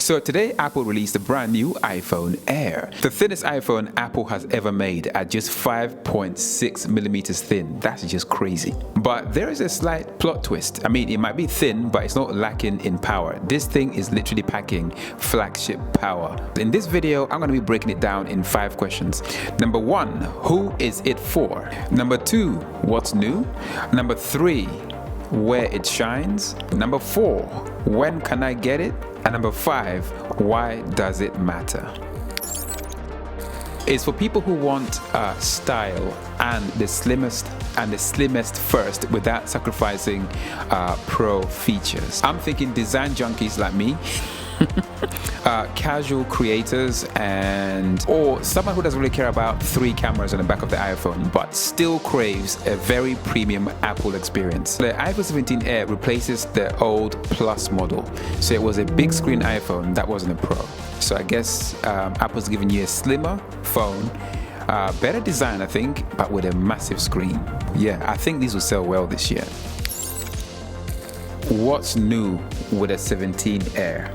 So today Apple released a brand new iPhone Air, the thinnest iPhone Apple has ever made at just 5.6 millimeters thin. That's just crazy. But there is a slight plot twist. I mean, it might be thin, but it's not lacking in power. This thing is literally packing flagship power. In this video, I'm going to be breaking it down in 5 questions. Number 1, who is it for? Number 2, what's new? Number 3, where it shines? Number 4, when can I get it? And number 5, why does it matter? It's for people who want style and the slimmest first without sacrificing pro features. I'm thinking design junkies like me, casual creators, or someone who doesn't really care about 3 cameras on the back of the iPhone but still craves a very premium Apple experience. The iPhone 17 Air replaces the old Plus model, so it was a big screen iPhone that wasn't a Pro. So I guess Apple's giving you a slimmer phone, better design I think, but with a massive screen. Yeah, I think these will sell well this year. What's new with a 17 Air?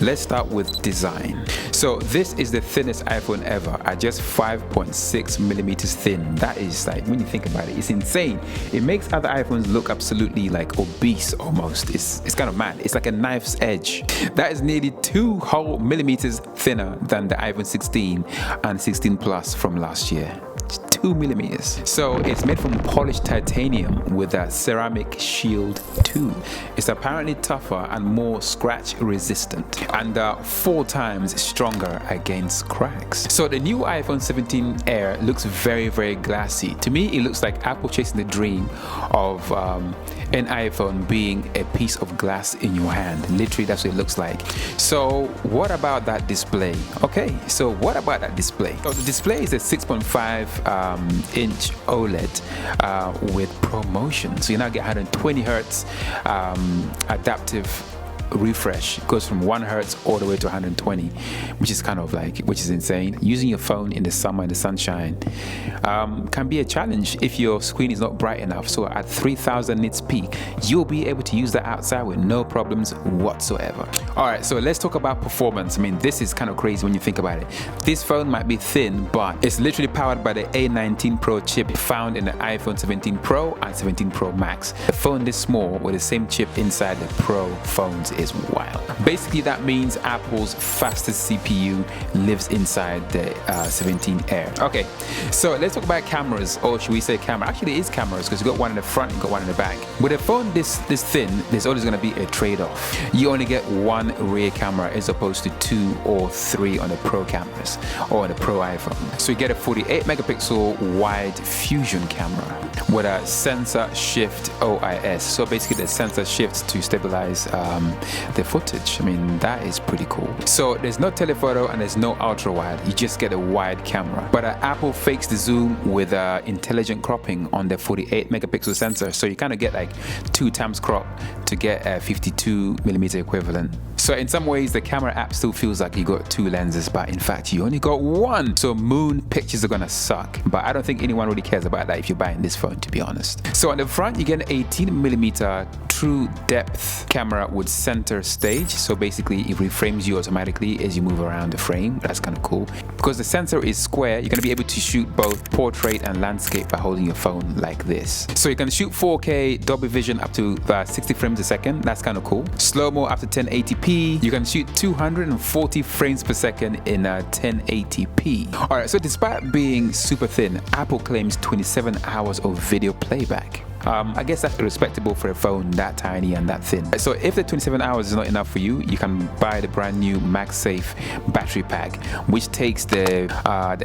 Let's start with design. So this is the thinnest iPhone ever at just 5.6 millimeters thin. That is, like, when you think about it, it's insane. It makes other iPhones look absolutely like obese almost. It's kind of mad. It's like a knife's edge. That is nearly 2 whole millimeters thinner than the iPhone 16 and 16 Plus from last year. 2 millimeters. So it's made from polished titanium with a ceramic shield too. It's apparently tougher and more scratch resistant, and 4 times stronger against cracks. So the new iPhone 17 Air looks very, very glassy. To me, it looks like Apple chasing the dream of an iPhone being a piece of glass in your hand. Literally, that's what it looks like. So what about that display? Okay, so what about that display? So the display is a 6.5 inch OLED with ProMotion. So you now get 120 Hertz adaptive refresh. It goes from 1 hertz all the way to 120, which is insane. Using your phone in the summer in the sunshine can be a challenge if your screen is not bright enough. So at 3000 nits peak, you'll be able to use that outside with no problems whatsoever. All right, so let's talk about performance. I mean, this is kind of crazy when you think about it. This phone might be thin, but it's literally powered by the A19 Pro chip found in the iPhone 17 Pro and 17 Pro Max. A phone this small with the same chip inside the Pro phones is wild. Basically, that means Apple's fastest CPU lives inside the 17 Air. Okay, so let's talk about cameras, or should we say camera? Actually, it is cameras because you got one in the front, you got one in the back. With a phone this thin, there's always going to be a trade-off. You only get 1 rear camera as opposed to 2 or 3 on the Pro cameras or on the Pro iPhone. So you get a 48 megapixel wide fusion camera with a sensor shift OIS. So basically, the sensor shifts to stabilize the footage. I mean, that is pretty cool. So there's no telephoto and there's no ultra wide. You just get a wide camera. But Apple fakes the zoom with intelligent cropping on the 48 megapixel sensor. So you kind of get like 2 times crop to get a 52 millimeter equivalent. So in some ways, the camera app still feels like you got 2 lenses, but in fact, you only got 1. So moon pictures are gonna suck. But I don't think anyone really cares about that if you're buying this phone, to be honest. So on the front, you get an 18 millimeter true depth camera with center stage. So basically, it reframes you automatically as you move around the frame. That's kind of cool. Because the sensor is square, you're gonna be able to shoot both portrait and landscape by holding your phone like this. So you can shoot 4K Dolby Vision up to 60 frames a second. That's kind of cool. Slow-mo up to 1080p. You can shoot 240 frames per second in 1080p. All right, so despite being super thin, Apple claims 27 hours of video playback. I guess that's respectable for a phone that tiny and that thin. So if the 27 hours is not enough for you, you can buy the brand new MagSafe battery pack, which takes the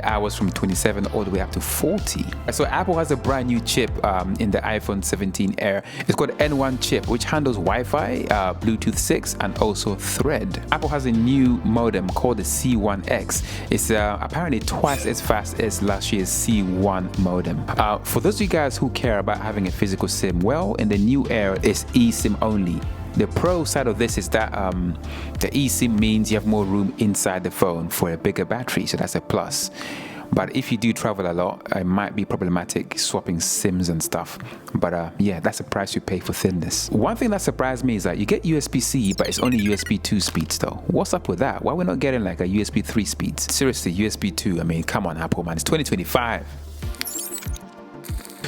hours from 27 all the way up to 40. So Apple has a brand new chip in the iPhone 17 Air. It's called N1 chip, which handles Wi-Fi, Bluetooth 6, and also Thread. Apple has a new modem called the C1X. It's apparently twice as fast as last year's C1 modem. For those of you guys who care about having a physical SIM, well, in the new Air, it's eSIM only. The pro side of this is that the eSIM means you have more room inside the phone for a bigger battery, so that's a plus. but if you do travel a lot, it might be problematic swapping SIMs and stuff. But yeah, that's the price you pay for thinness. One thing that surprised me is that you get USB-C, but it's only USB 2 speeds though. What's up with that? Why we're not getting like a USB 3 speeds? Seriously, USB 2, I mean, come on Apple, man, it's 2025.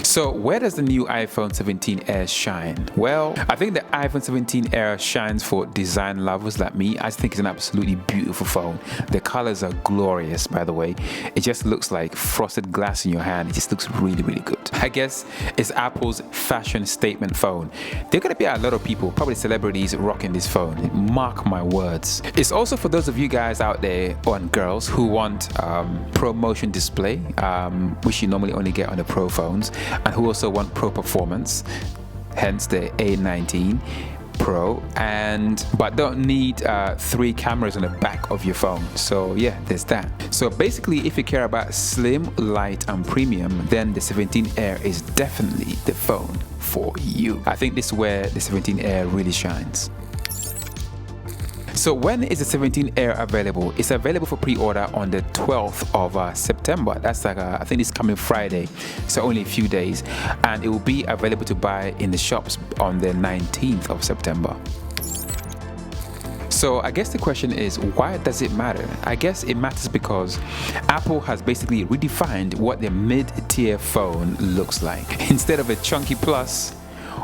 So where does the new iPhone 17 Air shine? Well, I think the iPhone 17 Air shines for design lovers like me. I think it's an absolutely beautiful phone. The colors are glorious, by the way. It just looks like frosted glass in your hand. It just looks really, really good. I guess it's Apple's fashion statement phone. There are going to be a lot of people, probably celebrities, rocking this phone. Mark my words. It's also for those of you guys out there, and girls, who want Pro Motion display, which you normally only get on the Pro phones, and who also want Pro performance, hence the A19 Pro, but don't need 3 cameras on the back of your phone. So yeah, there's that. So basically, if you care about slim, light and premium, then the 17 Air is definitely the phone for you. I think this is where the 17 Air really shines. So when is the 17 Air available? It's available for pre-order on the 12th of September. That's like, I think it's coming Friday, so only a few days. And it will be available to buy in the shops on the 19th of September. So I guess the question is, why does it matter? I guess it matters because Apple has basically redefined what the mid-tier phone looks like. Instead of a chunky Plus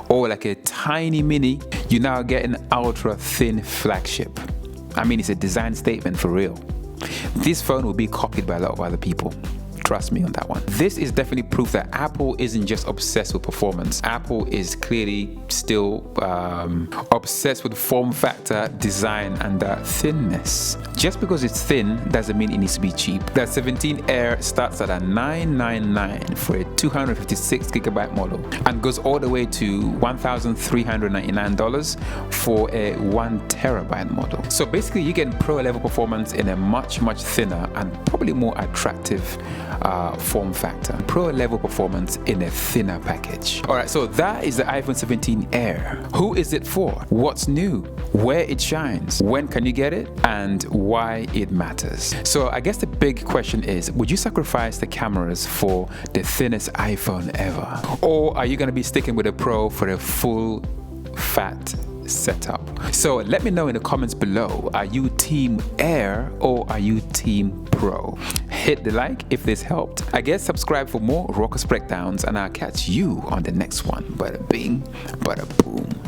or like a tiny mini, you now get an ultra thin flagship. I mean, it's a design statement for real. This phone will be copied by a lot of other people. Trust me on that one. This is definitely proof that Apple isn't just obsessed with performance. Apple is clearly still obsessed with form factor, design, and thinness. Just because it's thin doesn't mean it needs to be cheap. The 17 Air starts at a $999 for a 256GB model and goes all the way to $1,399 for a 1TB model. So basically, you get pro level performance in a much thinner and probably more attractive form factor. Pro level performance in a thinner package. Alright, so that is the iPhone 17 Air. Who is it for? What's new? Where it shines? When can you get it? And why it matters. So I guess the big question is, would you sacrifice the cameras for the thinnest iPhone ever? Or are you going to be sticking with a Pro for a full fat setup? So let me know in the comments below. Are you team Air or are you team Pro? Hit the like if this helped. I guess subscribe for more Rawkus breakdowns, and I'll catch you on the next one. Bada bing, bada boom.